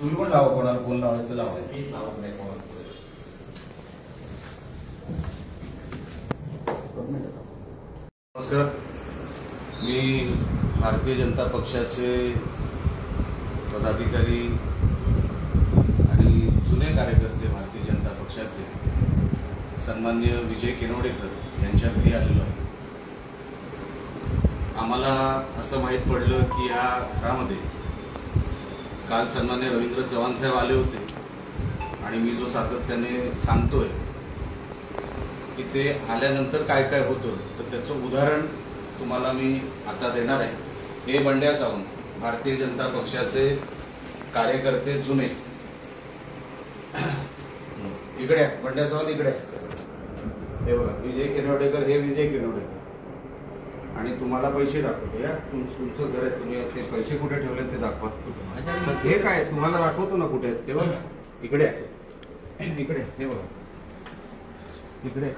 तुम्ही पण लावा, कोणाला फोन लावायचं लावा. मी लावत नाही कोणाचं. नमस्कार, मी भारतीय जनता पक्षाचे पदाधिकारी आणि जुने कार्यकर्ते भारतीय जनता पक्षाचे सन्माननीय विजय किनवडेकर यांच्या घरी आलेलो आहे. आम्हाला असं माहीत पडलं की या घरामध्ये काल सन्माननीय रवींद्र चव्हाण साहेब आले होते आणि मी जो सातत्याने सांगतोय की ते आल्यानंतर काय काय होतं तर त्याचं उदाहरण तुम्हाला मी आता देणार आहे. हे बंड्या सावंत भारतीय जनता पक्षाचे कार्यकर्ते जुने. इकडे बंड्या सावंत इकडे. हे बघा विजय किनवडेकर, हे विजय किनवडेकर. आणि तुम्हाला पैसे दाखवतो. या तुमचं घर आहे, तुम्ही ते पैसे कुठे ठेवले ते दाखवा. हे काय तुम्हाला दाखवतो ना कुठे आहेत ते बघा. इकडे इकडे हे बघा इकडे.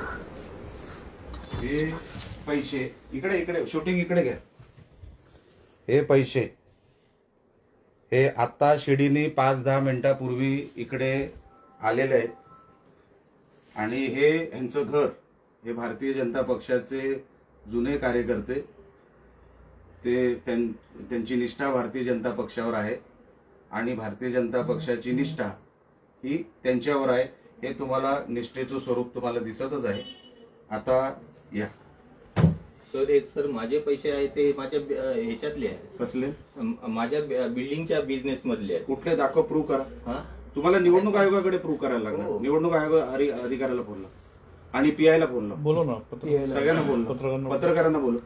हे पैसे इकडे इकडे. शूटिंग इकडे घ्या. हे पैसे हे आता शिडीने 5-10 मिनिटापूर्वी इकडे आलेले आहेत. आणि हे ह्यांचं घर, हे भारतीय जनता पक्षाचे जुने कार्यकर्ते, ते त्यांची निष्ठा भारतीय जनता पक्षावर आहे आणि भारतीय जनता पक्षाची निष्ठा ही त्यांच्यावर आहे. हे तुम्हाला निष्ठेचं स्वरूप तुम्हाला दिसतच आहे. आता या सर माझे पैसे आहे ते माझ्या ह्याच्यातले आहे. कसले? माझ्या बिल्डिंगच्या बिझनेस मधले आहे. कुठले दाखव, प्रूव्ह करा. तुम्हाला निवडणूक आयोगाकडे प्रूव्ह करायला लागणार. निवडणूक आयोग अधिकाऱ्याला फोन लावा आणि पीआयला फोन लावा. बोलो ना, सगळ्यांना बोल, पत्रकारांना बोलू.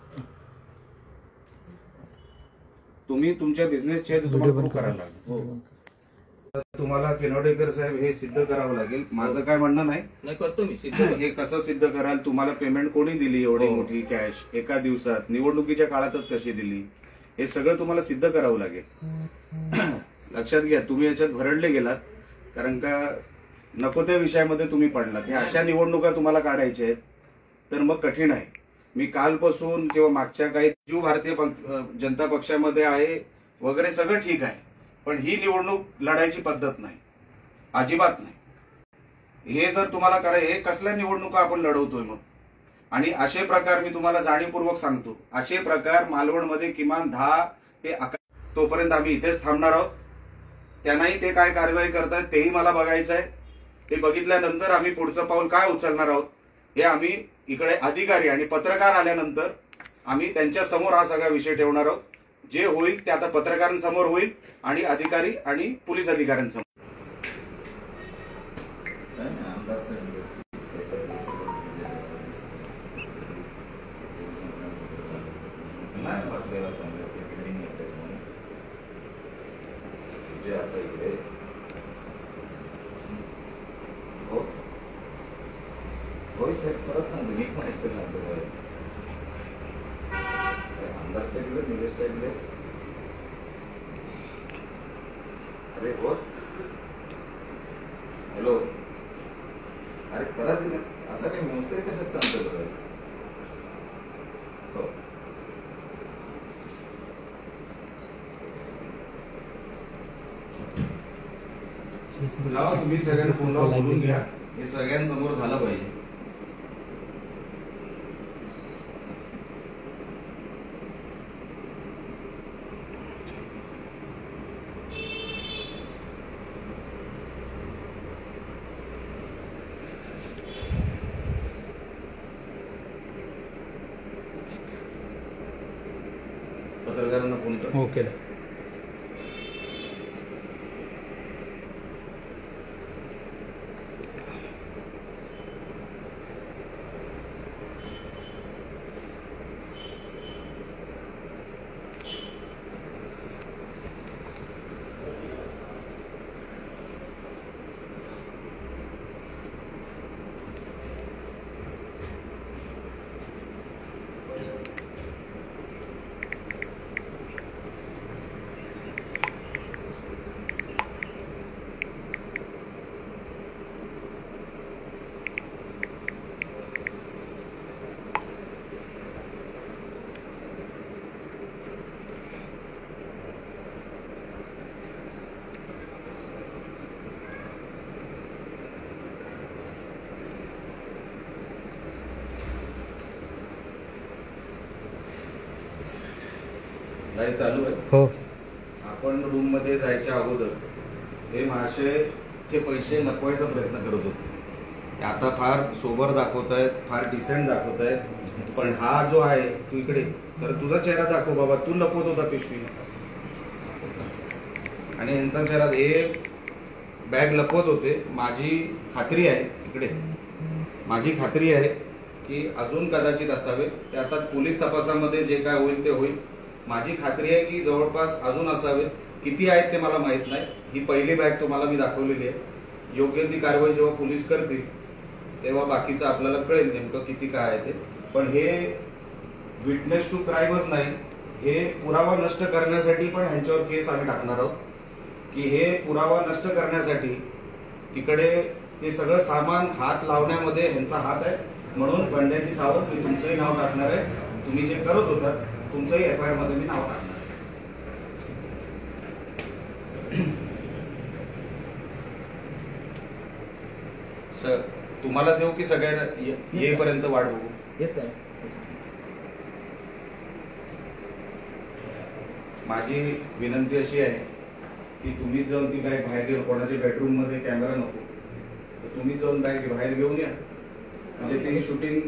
तुम्ही तुमच्या बिझनेसचे तुम्हाला प्रूव्ह करायला लागणार. तुम्हाला किनवडेकर साहेब हे सिद्ध करावं लागेल. माझं काय म्हणणं नाही, करतो मी सिद्ध. हे कसं सिद्ध कराल? तुम्हाला पेमेंट कोणी दिली एवढी मोठी कॅश एका दिवसात, निवडणुकीच्या काळातच कशी दिली, हे सगळं तुम्हाला सिद्ध करावं लागेल. लक्षात घ्या, तुम्ही याच्यात भरडले गेलात कारण का नको त्या विषयामध्ये तुम्ही पडलात. हे अशा निवडणुका तुम्हाला काढायच्या आहेत तर मग कठीण आहे. मी कालपासून किंवा मागच्या काही जो भारतीय जनता पक्षामध्ये आहे वगैरे सगळं ठीक आहे, पण ही निवडणूक लढायची पद्धत नाही, अजिबात नाही. हे जर तुम्हाला करायचं, हे कसल्या निवडणुका आपण लढवतोय मग? आणि असे प्रकार मी तुम्हाला जाणीवपूर्वक सांगतो, असे प्रकार मालवणमध्ये किमान 10 ते 11. तोपर्यंत आम्ही इथेच थांबणार आहोत. त्यांनाही ते काय कारवाई करतायत तेही मला बघायचं आहे. ते बघितल्यानंतर आम्ही पुढचं पाऊल काय उचलणार आहोत हे आम्ही इकडे अधिकारी आणि पत्रकार आल्यानंतर आम्ही त्यांच्या समोर हा सगळा विषय ठेवणार आहोत. जे होईल ते आता पत्रकारांसमोर होईल आणि अधिकारी आणि पोलीस अधिकाऱ्यांसमोर. होय साहेब, परत सांगतो मी पण आमदार साहेब, निलेश साहेब. अरे हो, हॅलो. अरे परत असं काही मोजतरी कशात सांगतो? हो, लावा तुम्ही सगळ्यांना फोन लावा, बोलून घ्या. हे सगळ्यांसमोर झालं पाहिजे. पत्रकारांना फोन कर. ओके. लाईव्ह चालू आहे. हो. आपण रूम मध्ये जायच्या अगोदर हे महाशय ते पैसे लपवायचा प्रयत्न करत होते. ते आता फार सोबर दाखवत आहेत, फार डिसेंट दाखवत आहेत, पण हा जो आहे तू इकडे तर तुझा चेहरा दाखव बाबा. तू लपवत होता पिशवी आणि यांचा चेहरा, हे बॅग लपवत होते. माझी खात्री आहे, इकडे माझी खात्री आहे की अजून कदाचित असावे. ते आता पोलीस तपासामध्ये जे काय होईल ते होईल. माझी खात्री आहे की जवळपास अजून असावे. किती आहेत ते मला माहित नाही. ही पहिली बॅग तुम्हाला मी दाखवलेली आहे. योग्य ती कारवाई जेव्हा पोलीस करतील तेव्हा बाकीचं आपल्याला कळेल नेमकं किती काय आहे ते. पण हे विटनेस टू क्राईमच नाही, हे पुरावा नष्ट करण्यासाठी पण ह्यांच्यावर केस आम्ही टाकणार आहोत. की हे पुरावा नष्ट करण्यासाठी तिकडे ते सगळं सामान हात लावण्यामध्ये ह्यांचा हात आहे. म्हणून बंड्याची सावध मी तुमचंही नाव टाकणार आहे. तुम्ही जे करत होता तुमचंही FIR मध्ये मी नाव टाकणार आहे. सर तुम्हाला देऊ की सगळ्यांना येईपर्यंत वाट बघू? येत आहे. माझी विनंती अशी आहे की तुम्ही जाऊन ती बॅग बाहेर घेऊन, कोणाच्या बेडरूम मध्ये कॅमेरा नको तर तुम्ही जाऊन बॅग बाहेर घेऊन या, म्हणजे ते शूटिंग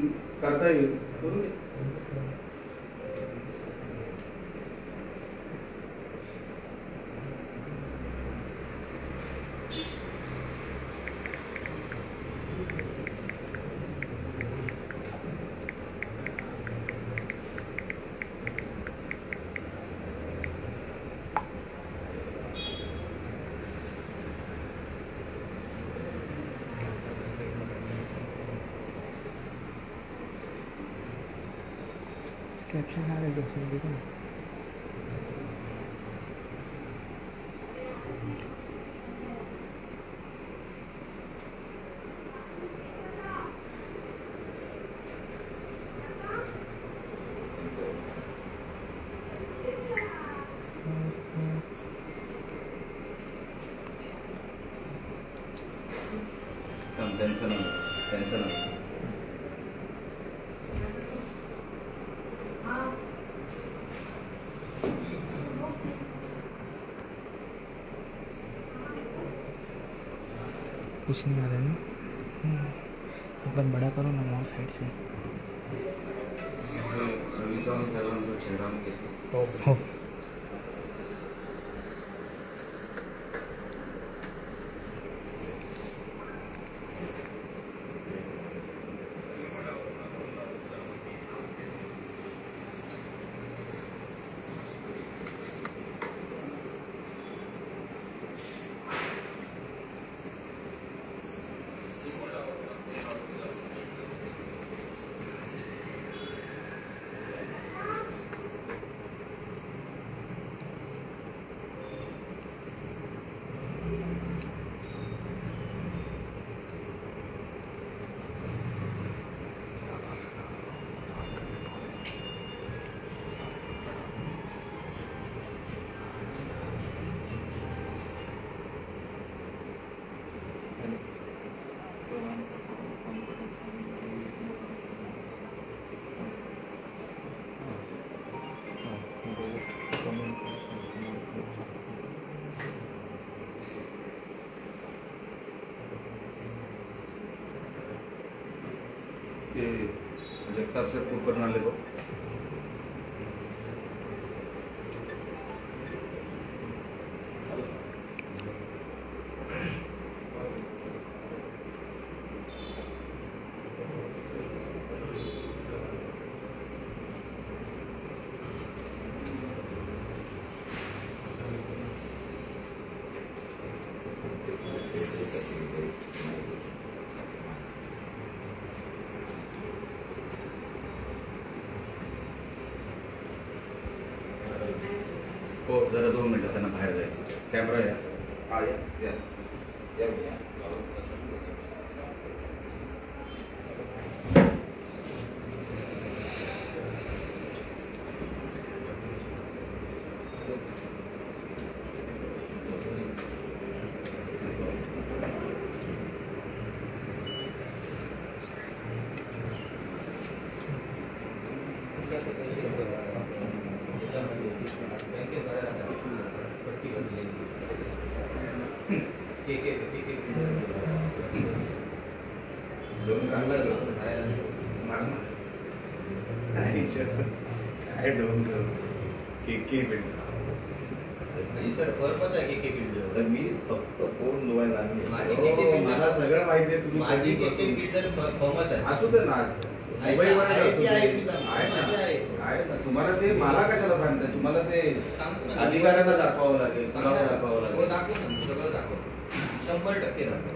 करता येईल. कॅप्शन आहे दोस्तों, देखो ना. त्यांचं नाव कुछ नहीं आ रहा है ना. एकदम बड़ा करो ना वहाँ साइड से. रवी चव्हाण साहेबांचा चेहरा मी घेतो. हो. ते जगताप सर कुलकर्णी आले बघ. हो जरा 2 मिनिटं त्यांना बाहेर जायचं. कॅमेरा या. हा या या या या. लोन चांगला करतो नाही सर काय लोन करतो के बिल्डर सर पर्पज आहे के बिल्डर. सर मी फक्त फोन धुवायला आणले. माझी हो, KK builder- मला सगळं माहिती आहे तुम्ही माझी कधीपासून- बिल्डर फॉर्मच आहे. असू दे ना मुंबईवर आहे, असू दे. आहे, मी सांगतो. आहे ना. माझी आहे. आहे ना तुम्हाला ते मला कशाला सांगताय तुम्हाला ते सांगतो ना. अधिकाऱ्यांना दाखवावं लागेल तुला दाखवावं हो, लागेल दाखवतो ना, सगळं दाखवतो. 100% दाखवतो.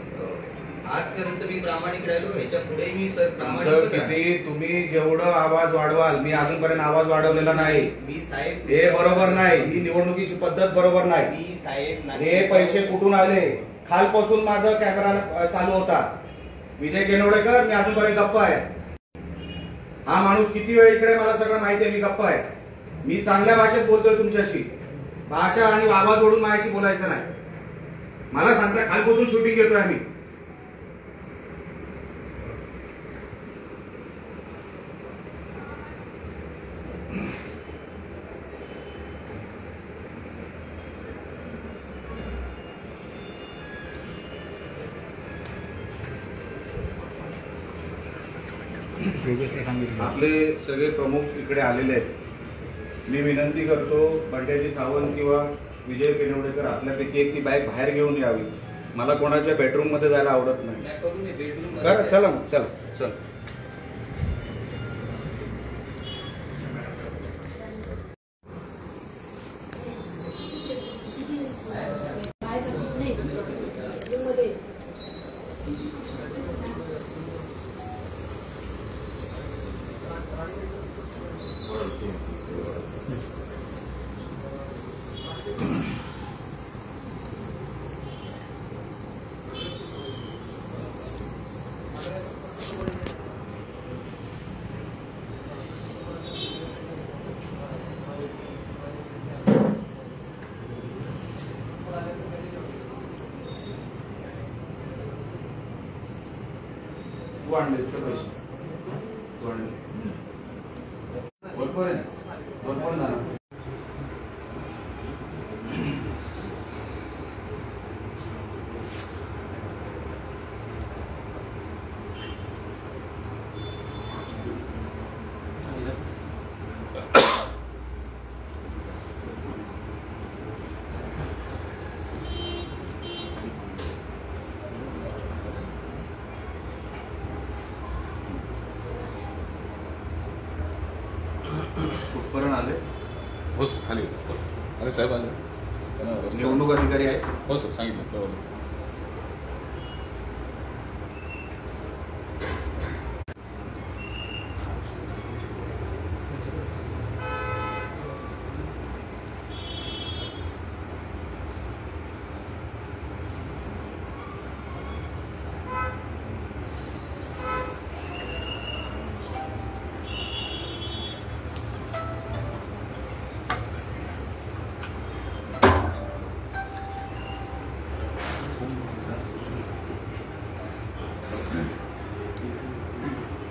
आजपर्यंत मी प्रामाणिक राहिलो, ह्याच्या पुढे मी सर तुमचं प्रामाणिक किती तुम्ही जेवढं आवाज वाढवाल मी अजूनपर्यंत आवाज वाढवलेला नाही मी साहेब हे बरोबर नाही ही निवडणुकीची पद्धत बरोबर नाही मी साहेब हे पैसे कुठून आले खालपासून माझा कॅमेरा चालू होता विजय केनवडेकर मी अजूनपर्यंत गप्प आहे हा माणूस किती वेळ इकडे मला सगळं माहिती आहे मी गप्प आहे मी चांगल्या भाषेत बोलतोय तुमच्याशी भाषा आणि आवाज ओढून माझ्याशी बोलायचं नाही मला सांगता खालपासून शूटिंग घेतोय आम्ही आपले सगळे प्रमुख इकडे आलेले आहेत मी विनंती करतो बंड्याजी सावंत किंवा विजय केनवडेकर आपल्यापैकी एक ती बॅग बाहेर घेऊन यावी मला कोणाच्या बेडरूम मध्ये जायला आवडत नाही बेडरूम करा चला मग चला चल तू आणलेस का पैसे तू आणले बरोबर आहे ना बरोबर ना कुठपर्यंत आले हो सर खाली होतं अरे साहेब आले त्यांना रस्ता- निवडणूक अधिकारी आहे हो सर सांगितलं कळवलं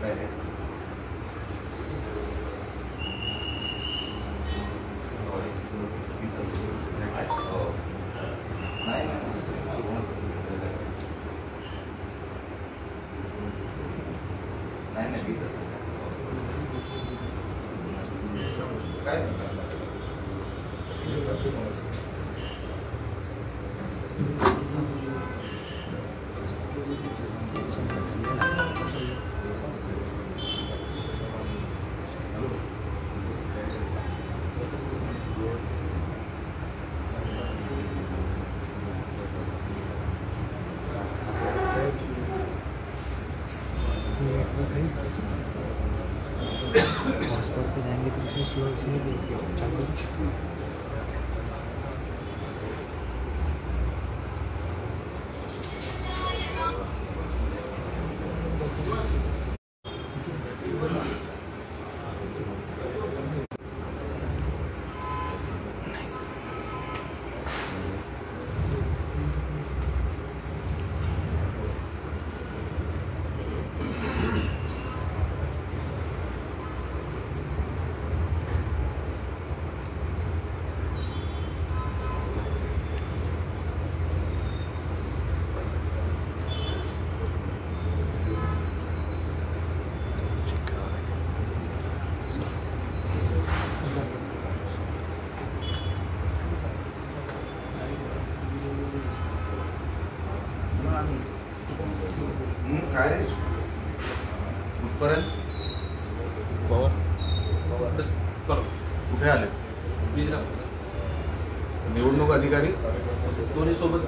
काय आहे? हो. नाही, नाही, नाही नाही वीज असेल काय पासपोर्ट पे जाएंगे तो इसमें शुरू से चालू कुठपर्यंत कुठे आले? निवडणूक अधिकारी दोन्ही सोबत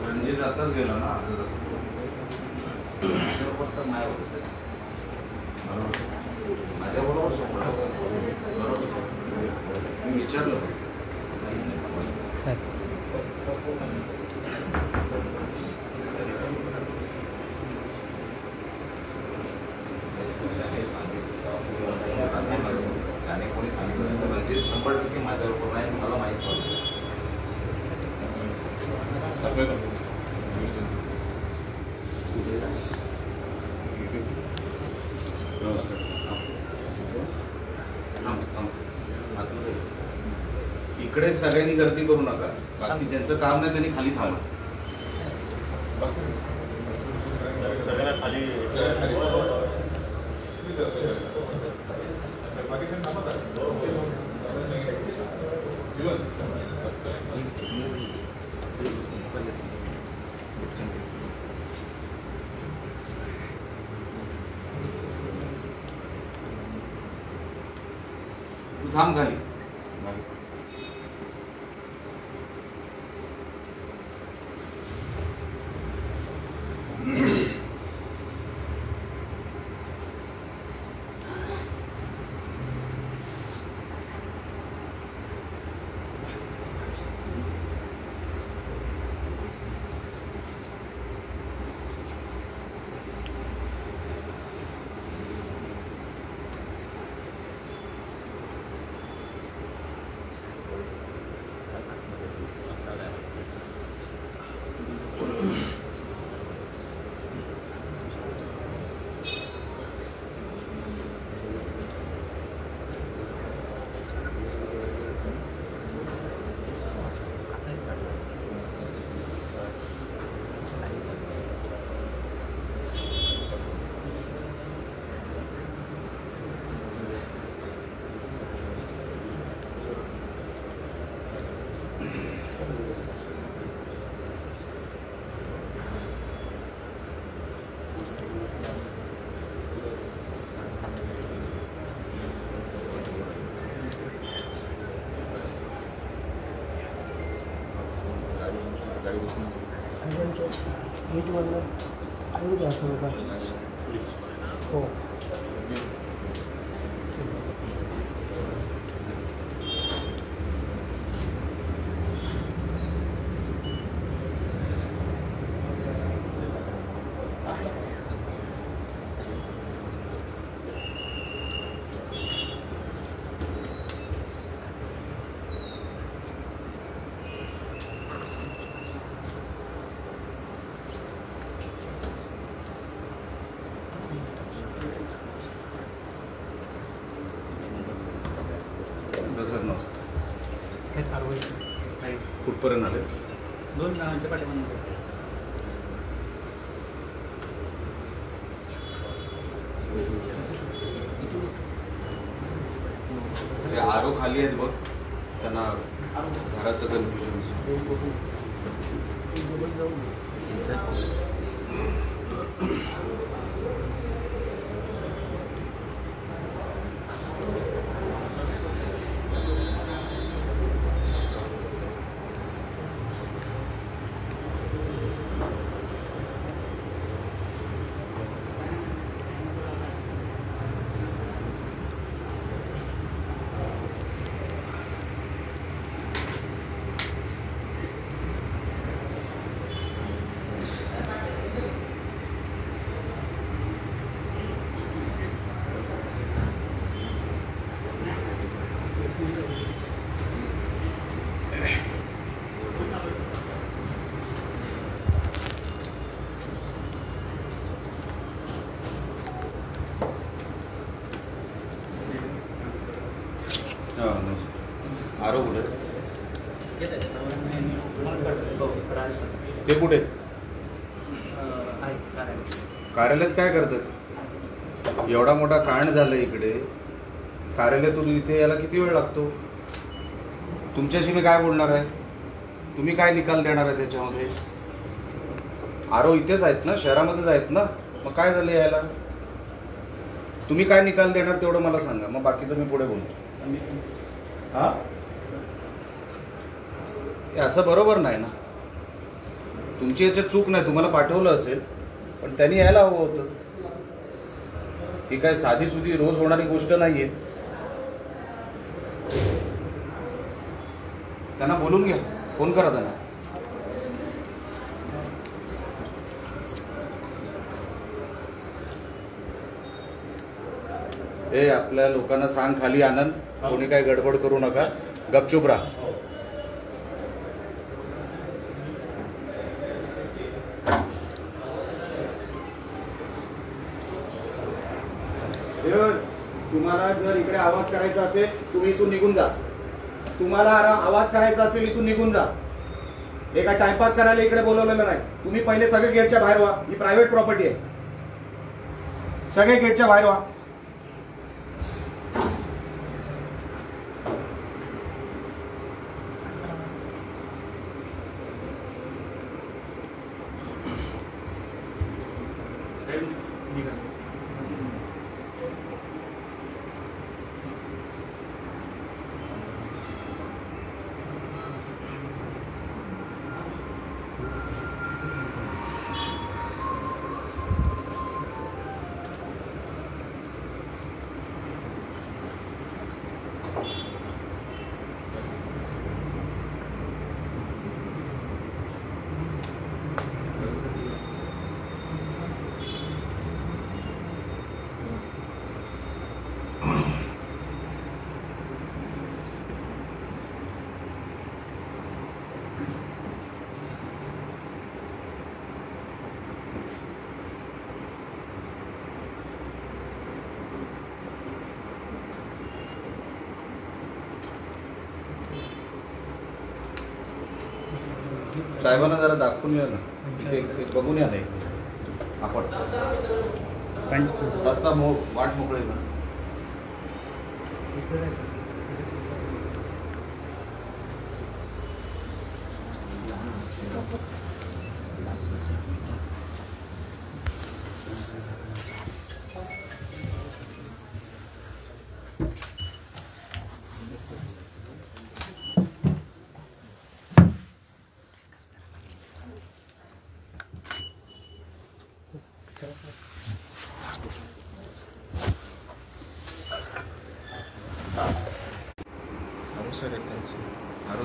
रणजित आताच गेला ना अर्धा तास. फक्त नाही होत सर. बरोबर माझ्याबरोबर सोपडा बरोबर मी विचारलं साहेब त्याने कोणी सांगितलं तर रणजित 100% माझ्याबरोबर नाही मला माहीत पडलं. इकडे सगळ्यांनी गर्दी करू नका. बाकी ज्यांचं काम नाही त्यांनी खाली थांबा. तू थांब खाली. हो आहेत आरोग्य काही कुठपर्यंत आले? 2 नावांच्या पाठीमागे. ते आरो खाली आहेत बघ, त्यांना घराचं कन्फ्युजन. आरो कुठे? ते कुठे? कार्यालयात काय करतात? एवढा मोठा कांड झाला इकडे, कार्यालयातून इथे यायला किती वेळ लागतो? तुमच्याशी मी काय बोलणार आहे? तुम्ही काय निकाल देणार आहे त्याच्यामध्ये? आरो इथेच आहेत ना, शहरामध्येच आहेत ना, मग काय झालं यायला? तुम्ही काय निकाल देणार तेवढं मला सांगा, मग बाकीचं मी पुढे बोलतो. हा, हे असं बरोबर नाही ना. तुमची याच्यात चूक नाही, तुम्हाला पाठवलं असेल, पण त्यांनी यायला हवं होतं. ही काय साधी सुधी रोज होणारी गोष्ट नाहीये. त्यांना बोलून घ्या, फोन करा त्यांना. ए, आपल्या लोकांना सांग खाली आनंद, कोणी काय गडबड करू नका, गपचूप राहा. तुम्हाला जर इकडे आवाज करायचा असेल, तुम्ही इथून निघून जा. तुम्हाला आवाज करायचा असेल, इथून निघून जा. हे काय टाइमपास करायला इकडे बोलवलेलं नाही. तुम्ही पहिले सगळे गेटच्या बाहेर व्हा. ही प्रायव्हेट प्रॉपर्टी आहे. सगळे गेटच्या बाहेर व्हा. साहेबांना जरा दाखवून या ना, इथे बघून या नाही आपण रस्ता वाट मोकळे ना.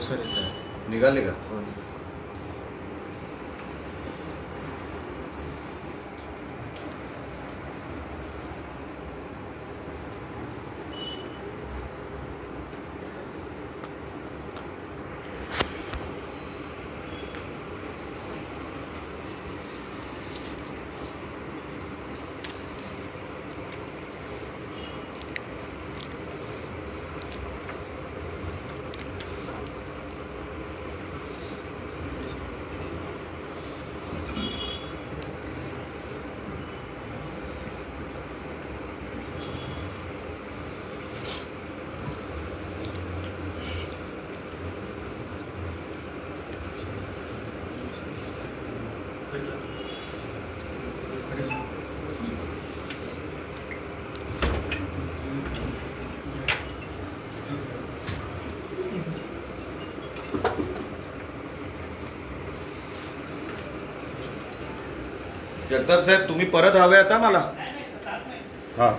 सर येत आहे. निघाले का? जगताप साहेब तुम्ही परत हवे आता मला. हा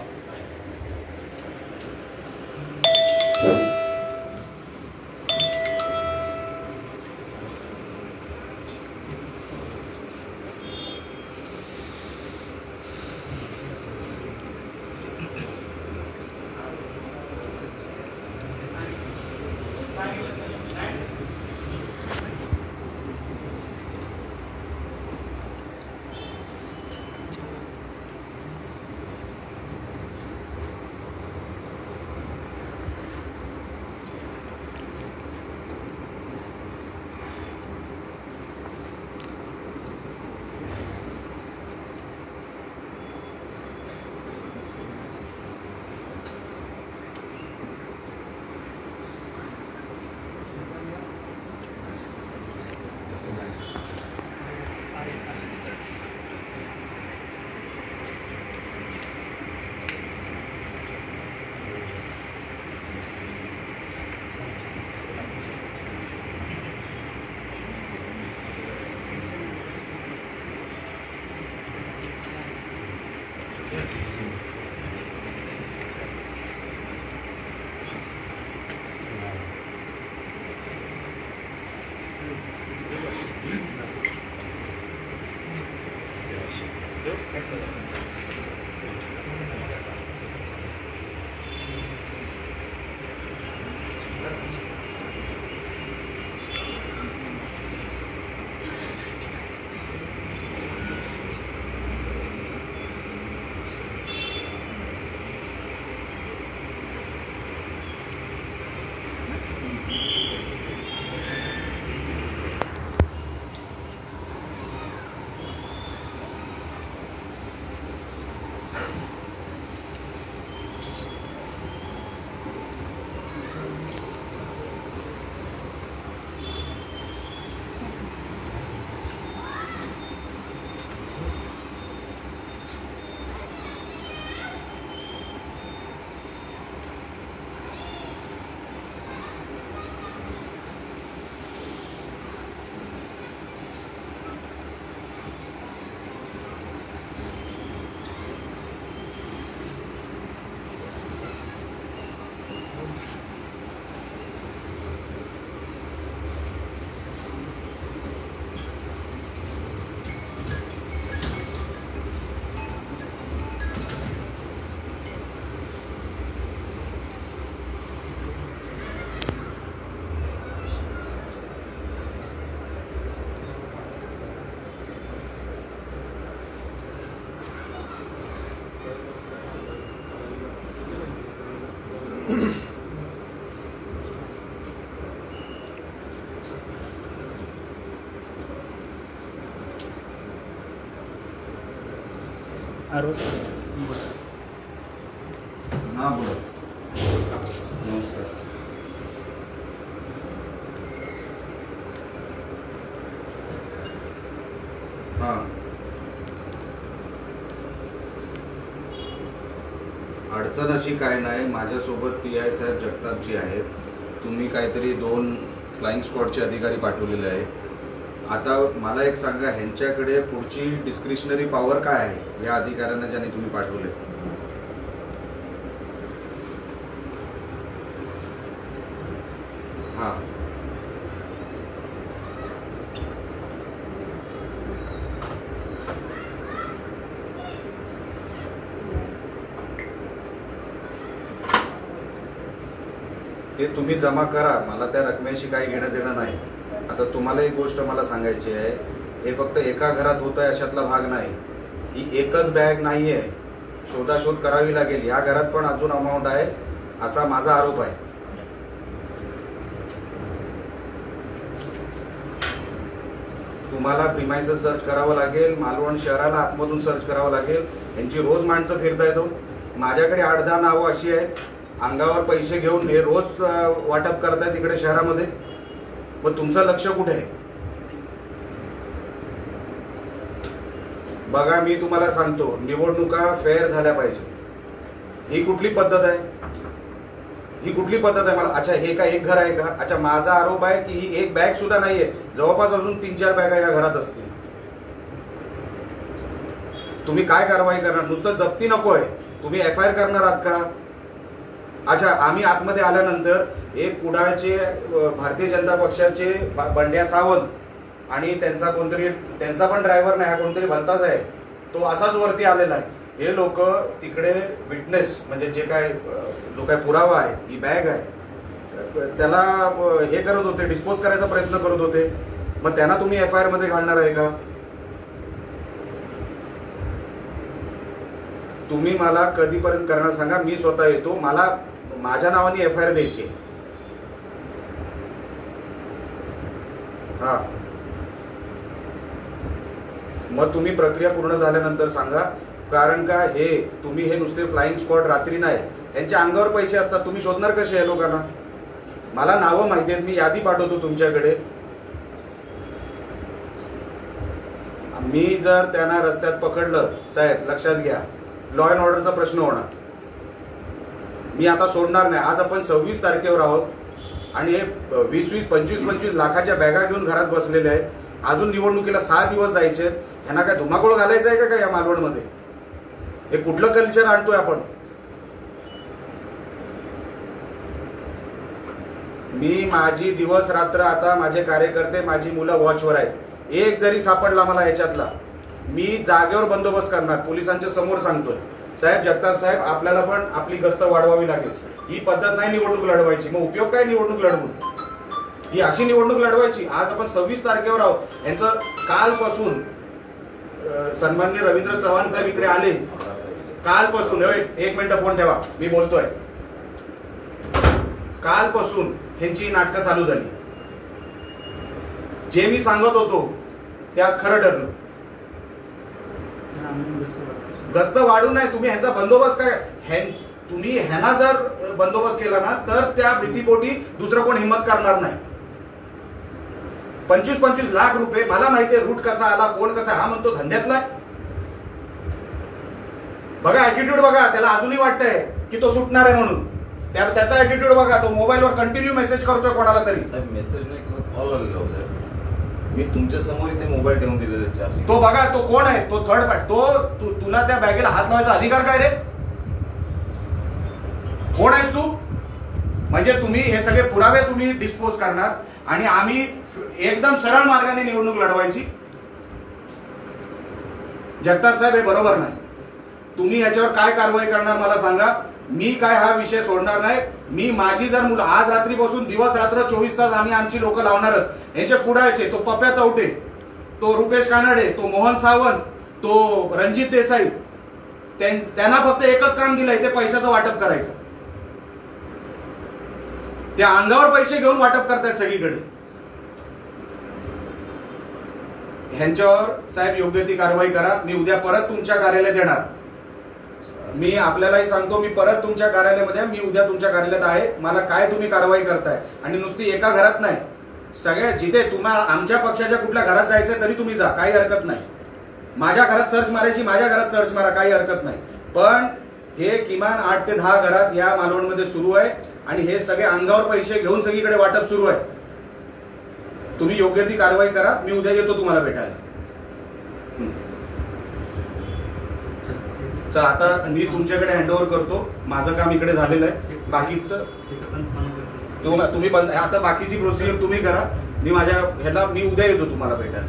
हा बोला. नमस्कार. हा अडचण अशी काय नाही, माझ्यासोबत PI साहेब जगतापजी आहेत. तुम्ही काहीतरी 2 फ्लाइंग स्क्वॉडचे अधिकारी पाठवलेले आहे. आता मला एक सांगा, ह्यांच्याकडे पुढची डिस्क्रिशनरी पॉवर काय आहे या अधिकाऱ्यांना ज्यांनी तुम्ही पाठवले? हा ते तुम्ही जमा करा, मला त्या रकमेशी काही घेणं देणं नाही. आता तुम्हाला एक गोष्ट मला सांगायची आहे, हे फक्त एका घरात होत आहे अशातला भाग नाही. ही एकच बॅग नाही आहे, शोधाशोध करावी लागेल. या घरात पण अजून अमाऊंट आहे असा माझा आरोप आहे. तुम्हाला प्रिमाइसेस सर्च करावं लागेल, मालवण शहराला आतमधून सर्च करावं लागेल. यांची रोज माणसं फिरतायत. माझ्याकडे 8-10 नावं अशी आहेत, अंगावर पैसे घेऊन हे रोज वाटप करतायत इकडे शहरामध्ये. मग तुमचं लक्ष कुठे आहे? बघा, मी तुम्हाला सांगतो, निवडणुका फेअर झाल्या पाहिजे. ही कुठली पद्धत आहे? ही कुठली पद्धत आहे मला? अच्छा, हे का एक घर आहे का? अच्छा, माझा आरोप आहे की ही एक बॅग सुद्धा नाहीये, जवळपास अजून 3-4 बॅगा या घरात असतील. तुम्ही काय कारवाई करणार? नुसतं जप्ती नकोय, तुम्ही FIR करणार आहात का? अच्छा, आम्ही आतमध्ये आल्यानंतर एक कुडाळचे भारतीय जनता पक्षाचे बंड्या सावंत आणि त्यांचा पण ड्रायव्हर नाही, हा कोणतरी भलताच आहे, तो असाच वरती आलेला आहे. हे लोक तिकडे विटनेस म्हणजे जो काय पुरावा आहे, ही बॅग आहे, त्याला हे करत होते, डिस्पोज करायचा प्रयत्न करत होते. मग त्यांना तुम्ही FIR मध्ये घालणार आहे का? तुम्ही मला कधीपर्यंत करणार सांगा, मी स्वतः येतो. मला माझ्या नावाने FIR द्यायची. हा, मग तुम्ही प्रक्रिया पूर्ण झाल्यानंतर सांगा. कारण का तुम्ही हे नुसते फ्लाइंग स्क्वॉड रात्री नाही, त्यांच्या अंगावर पैसे असतात. तुम्ही शोधणार कसे आहे लोकांना? मला नावं माहिती आहेत, मी यादी पाठवतो तुमच्याकडे. मी जर त्यांना रस्त्यात पकडलं साहेब, लक्षात घ्या, लॉ अँड ऑर्डरचा प्रश्न होणार. मी आता सोडणार नाही. आज आपण 26 तारखेवर आहोत आणि हे 20-20, 25-25 लाखाच्या बॅगा घेऊन घरात बसलेले आहेत. अजून निवडणुकीला 6 दिवस जायचे. ह्यांना काय धुमाकूळ घालायचं आहे का या मालवणमध्ये? हे कुठलं कल्चर आणतोय आपण? मी माझी दिवस रात्र, आता माझे कार्यकर्ते, माझी मुलं वॉचवर आहेत. एक जरी सापडला मला याच्यातला, मी जागेवर बंदोबस्त करणार. पोलिसांच्या समोर सांगतोय. साहेब, जगताप साहेब, आपल्याला पण आपली गस्त वाढवावी लागेल. ही पद्धत नाही निवडणूक लढवायची. मग उपयोग काय निवडणूक लढवून? ही अशी निवडणूक लढवायची? आज आपण 26 तारखेवर आहोत. यांचं कालपासून सन्माननीय रवींद्र चव्हाण साहेब इकडे आले. कालपासून, एक मिनिट फोन ठेवा, मी बोलतोय. कालपासून ह्यांची नाटकं चालू झाली. जे मी सांगत होतो ते आज खरं ठरलं. गस्त वाढू नाही. तुम्ही ह्यांचा बंदोबस्त काय, तुम्ही ह्यांना जर बंदोबस्त केला ना, तर त्या भीतीपोटी दुसरं कोण हिंमत करणार नाही. 25-25 लाख रुपये, मला माहितीये रूट कसा आला, कोण कसा. हा म्हणतो धंद्यातला. बघा ऍटिट्यूड बघा, त्याला अजूनही वाटतंय की तो सुटणार आहे म्हणून. त्याचा ऍटिट्यूड बघा, तो मोबाईलवर कंटिन्यू मेसेज करतोय कोणाला तरी. साहेब, मेसेज नाही, कॉल आलेला साहेब. मी तुमच्या समोर इथे मोबाईल ठेवून दिलेला चार्जिंग. तो बघा, तो कोण आहे? तो थर्ड पार्टी. तुला त्या बॅगेला हात लावायचा अधिकार काय रे? कोण आहेस तू? म्हणजे तुम्ही हे सगळे पुरावे तुम्ही डिस्पोज करणार आणि आम्ही एकदम सरळ मार्गाने निवडणूक लढवायची. जगताप साहेब, हे बरोबर नाही. तुम्ही याच्यावर काय कारवाई करणार मला सांगा. मी काय हा विषय सोडणार नाही. मी माझी जर मुलं, आज रात्रीपासून दिवस रात्र 24 तास आम्ही आमची लोक लावणारच. यांचे कुडाळचे, तो पप्या तवटे, तो रुपेश कानडे, तो मोहन सावंत, तो रणजित देसाई, त्यांना फक्त एकच काम दिलंय, ते पैशाचं वाटप करायचं. त्या अंगावर पैसे घेऊन वाटप करतायत सगळीकडे. ह्यांच्यावर साहेब योग्य ती कारवाई करा. मी उद्या परत तुमच्या कार्यालयात येणार. मी आपल्यालाही सांगतो, मी परत तुमच्या कार्यालयामध्ये, मी उद्या तुमच्या कार्यालयात आहे. मला काय तुम्ही कारवाई करताय, आणि नुसती एका घरात नाही, सगळ्या जिथे तुम्हाला आमच्या पक्षाच्या कुठल्या घरात जायचंय तरी तुम्ही जा, काही हरकत नाही. माझ्या घरात सर्च मारायची, माझ्या घरात सर्च मारा, काही हरकत नाही. पण हे किमान 8 ते 10 घरात या मालवणमध्ये सुरू आहे आणि हे सगळे अंगावर पैसे घेऊन सगळीकडे वाटप सुरू आहे. तुम्ही योग्य ती कारवाई करा. मी उद्या येतो तुम्हाला भेटायला. तर आता मी तुमच्याकडे हँडओव्हर करतो. माझं काम इकडे झालेलं आहे. बाकीचं तुम्ही आता बाकीची प्रोसिजर तुम्ही करा. मी माझ्या ह्याला मी उद्या येतो तुम्हाला भेटायला.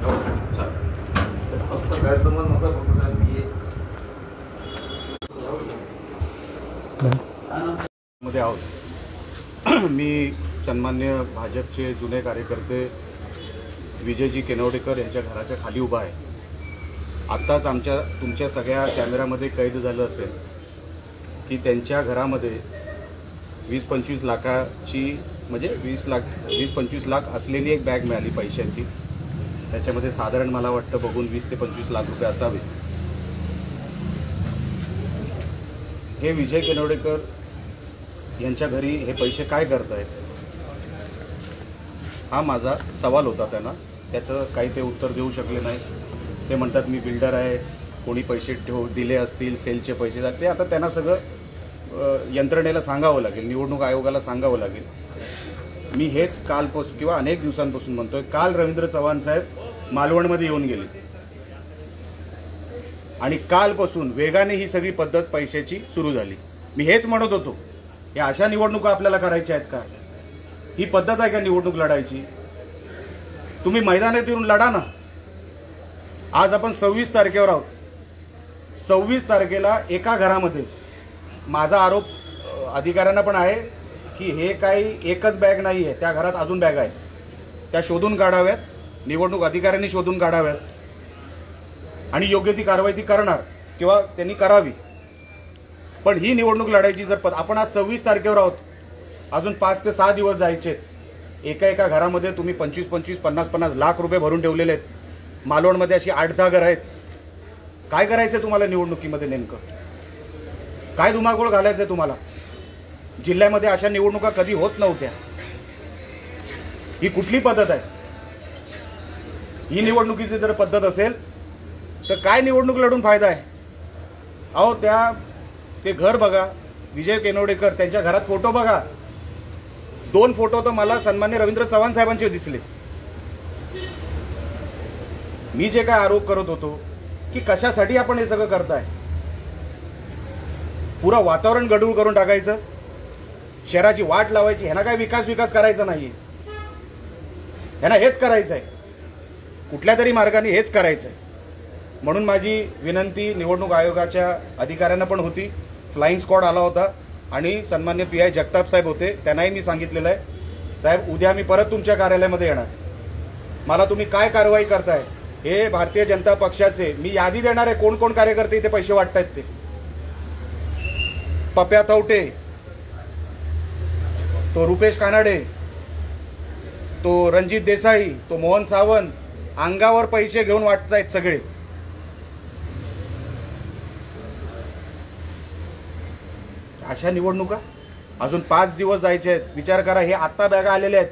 हो, चालेल. फक्त गैरसमज नसा, फक्त साहेब मध्ये आहोत. मी सन्मान्य भाजपचे जुने कार्यकर्ते विजयजी केनवडेकर यांच्या घराच्या खाली उभा आहे. आत्ताच तुमच्या सगळ्या कॅमेऱ्यामध्ये कैद झालं असेल की त्यांच्या घरामध्ये 20-25 लाखाची, म्हणजे 20-25 लाख असलेली एक बॅग मिळाली पैशाची. त्याच्यामध्ये साधारण मला वाटतं बघून 20 ते 25 लाख रुपये असावे. हे विजय केनवडेकर यांच्या घरी हे पैसे काय करतायत, हा माझा सवाल होता त्यांना. त्याचं काही ते उत्तर देऊ शकले नाही. ते म्हणतात मी बिल्डर आहे, कोणी पैसे दिले असतील, सेलचे पैसे, ते आता त्यांना सगळं यंत्रणेला सांगावं लागेल, निवडणूक आयोगाला सांगावं लागेल. मी हेच कालपासून किंवा अनेक दिवसांपासून म्हणतोय. काल रवींद्र चव्हाण साहेब मालवणमध्ये येऊन गेले. आणि कालपासून वेगाने ही सगळी पद्धत पैशाची सुरू झाली. मी हेच म्हणत होतो, या अशा निवडणुका आपल्याला करायच्या आहेत का? ही पद्धत आहे का निवडणूक लढायची? तुम्ही मैदानात येऊन लढा ना. आज आपण 26 तारखेवर आहोत. 26 तारखेला एका घरामध्ये, माझा आरोप अधिकाऱ्यांना पण आहे की हे काही एकच बॅग नाही आहे, त्या घरात अजून बॅग आहेत, त्या शोधून काढाव्यात, निवडणूक अधिकाऱ्यांनी शोधून काढाव्यात आणि योग्य ती कारवाई ती करणार किंवा त्यांनी करावी. पण ही निवडणूक लढायची जर आपण आज 26 तारखेवर आहोत, अजून 5 ते 6 दिवस जायचे. एका घरामध्ये तुम्ही 25-25, 50-50 लाख रुपये भरून ठेवलेले आहेत. मालवणमध्ये अशी 8-10 घरं आहेत. काय करायचं तुम्हाला निवडणुकीमध्ये? नेमकं काय धुमाकूळ घालायचंय तुम्हाला? जिल्ह्यामध्ये अशा निवडणुका कधी होत नव्हत्या. ही कुठली पद्धत आहे? ही निवडणुकीची जर पद्धत असेल तर काय निवडणूक लढून फायदा आहे? अहो, ते घर बघा, विजय केनवडेकर, त्यांच्या घरात फोटो बघा. 2 फोटो तर मला सन्मान्य रवींद्र चव्हाण साहेबांचे दिसले. मी जे काय आरोप करत होतो की कशासाठी आपण हे सगळं करताय, पुरं वातावरण गढूळ करून टाकायचं, शहराची वाट लावायची, ह्यांना काय विकास करायचा नाहीये. ह्यांना हेच करायचं आहे, कुठल्या तरी मार्गाने हेच करायचं आहे. म्हणून माझी विनंती निवडणूक आयोगाच्या अधिकाऱ्यांना पण होती. फ्लाइंग स्क्वॉड आला होता आणि सन्मान्य PI जगताप साहेब होते. त्यांनाही मी सांगितलेलं आहे, साहेब उद्या मी परत तुमच्या कार्यालयामध्ये येणार, मला तुम्ही काय कारवाई करताय हे भारतीय जनता पक्षाचे मी यादी देणार आहे. कोण कोण कार्यकर्ते इथे पैसे वाटतायत ते. पप्या थवटे, तो रुपेश कानाडे, तो रणजित देसाई, तो मोहन सावंत, अंगावर पैसे घेऊन वाटतायत सगळे. अशा निवडणुका अजून 5 दिवस जायचे आहेत. विचार करा, हे आता बॅगा आलेल्या आहेत,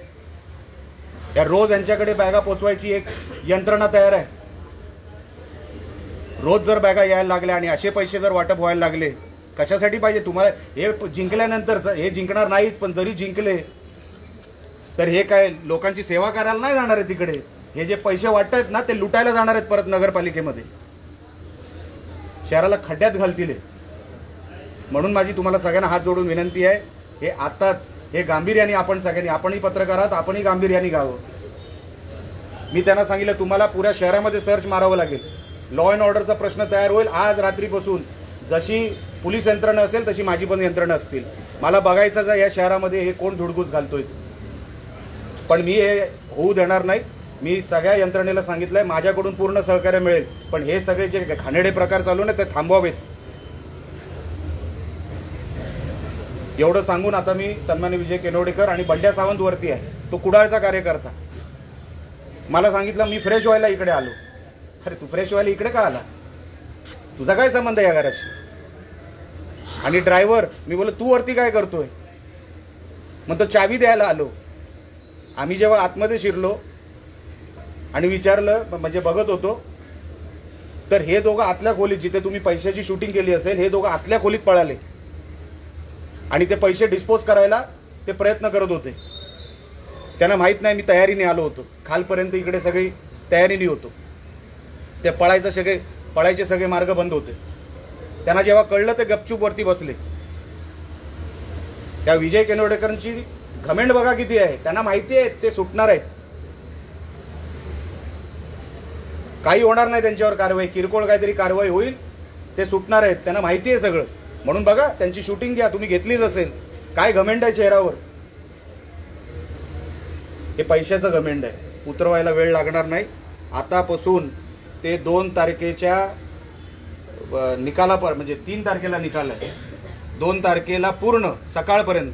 या रोज यांच्याकडे बॅगा पोचवायची एक यंत्रणा तयार आहे. रोज जर बॅगा यायला लागल्या आणि असे पैसे जर वाटप व्हायला लागले, कशासाठी पाहिजे तुम्हाला? हे जिंकल्यानंतर, हे जिंकणार नाहीत, पण जरी जिंकले तर हे काय लोकांची सेवा करायला नाही जाणार आहे तिकडे. हे जे पैसे वाटतायत ना, ते लुटायला जाणार आहेत परत नगरपालिकेमध्ये, शहराला खड्ड्यात घालतील. म्हणून माझी तुम्हाला सगळ्यांना हात जोडून विनंती आहे, हे आताच हे गांभीर्याने आपण सगळ्यांनी, आपणही पत्रकार आहात, आपणही गांभीर्याने घ्यावं. मी त्यांना सांगितलं, तुम्हाला पुऱ्या शहरामध्ये सर्च मारावं लागेल. लॉ अँड ऑर्डरचा प्रश्न तयार होईल. आज रात्रीपासून जशी पोलीस यंत्रणा असेल तशी माझी पण यंत्रणा असतील. मला बघायचं आहे या शहरामध्ये हे कोण धुडगूस घालतोय. पण मी हे होऊ देणार नाही. मी सगळ्या यंत्रणेला सांगितलंय, माझ्याकडून पूर्ण सहकार्य मिळेल, पण हे सगळे जे घाणेरडे प्रकार चालू ना ते थांबवावेत. एवढं सांगून आता मी सन्मान्य विजय केनवडेकर आणि बंड्या सावंत वरती आहे, तो कुडाळचा कार्यकर्ता. मला सांगितलं मी फ्रेश व्हायला इकडे आलो. अरे तू फ्रेश व्हायला इकडे का आला? तुझा काय संबंध आहे या घराशी? आणि ड्रायव्हर, मी बोललो तू वरती काय करतोय? मग तो चावी द्यायला आलो. आम्ही जेव्हा आतमध्ये शिरलो आणि विचारलं, म्हणजे बघत होतो, तर हे दोघं आतल्या खोलीत, जिथे तुम्ही पैशाची शूटिंग केली असेल, हे दोघं आतल्या खोलीत पळाले आणि ते पैसे डिस्पोज करायला ते प्रयत्न करत होते. त्यांना माहित नाही मी तयारीने आलो होतो. खालपर्यंत इकडे सगळी तयारीने होतो. ते पळायचे सगळे मार्ग बंद होते. त्यांना जेव्हा कळलं ते गपचूप वरती बसले. त्या विजय केनवडेकरांची घमेंड बघा किती आहे. त्यांना माहिती आहे ते सुटणार आहेत, काही होणार नाही त्यांच्यावर कारवाई, किरकोळ काहीतरी कारवाई होईल, ते सुटणार आहेत. त्यांना माहिती आहे सगळं. म्हणून बघा, त्यांची शूटिंग घ्या, तुम्ही घेतलीच असेल. काय घमेंड आहे चेहऱ्यावर? हे पैशाचं घमेंड आहे. उतरवायला वेळ लागणार नाही. आतापासून ते 2 तारखेच्या निकालापर, म्हणजे 3 तारखेला निकाल आहे, 2 तारखेला पूर्ण सकाळपर्यंत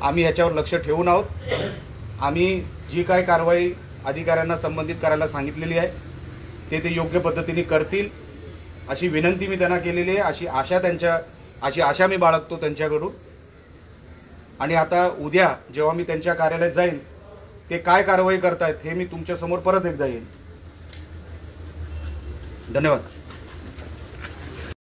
आम्ही ह्याच्यावर लक्ष ठेवून आहोत. आम्ही जी काय कारवाई अधिकाऱ्यांना संबंधित करायला सांगितलेली आहे ते योग्य पद्धतीने करतील अशी विनंती मी त्यांना केलेली आहे. अशी आशा मी बाळगतो त्यांच्याकडून. आणि आता उद्या जेव्हा मी त्यांच्या कार्यालयात जाईन, ते काय कारवाई करतायत हे मी तुमच्या समोर परत एकदा येईन. धन्यवाद.